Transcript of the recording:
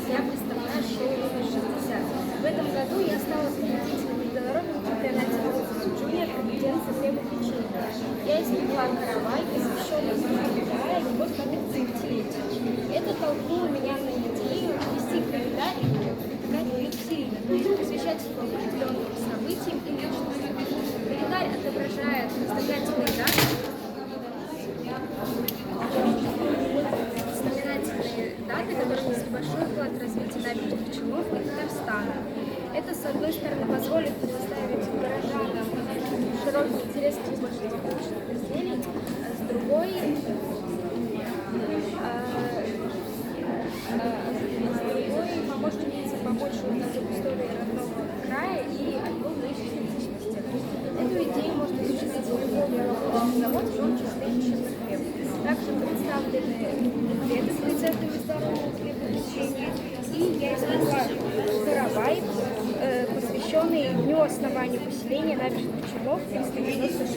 я представляю шоу «60». В этом году я стала победителем международного чемпионата молодости джуниор компетенции Глеба Печенька. Я испекла каравай, посвященный Края, его 130-летию. Это толкнуло меня на идею вести календарь и выпекать пиццерию, то есть посвящать его определенным событиям и личностям. Календарь отображает знаменательные даты, которые несут большой вклад в развитие набережных Челнов и Татарстана. Это, с одной стороны, позволит предоставить горожанам широкий интерес к больше технических изделий, а с другой поможет увидеться побольше узнать об истории родного края и о его нынешней личности. Эту идею можно осуществить в любом промышленном заводе, в том числе и пищевой хлеб. Также представлены буклеты с рецептами здорового хлебопечения, и я испекла каравай, посвященный дню основания поселения набережных Челнов в 396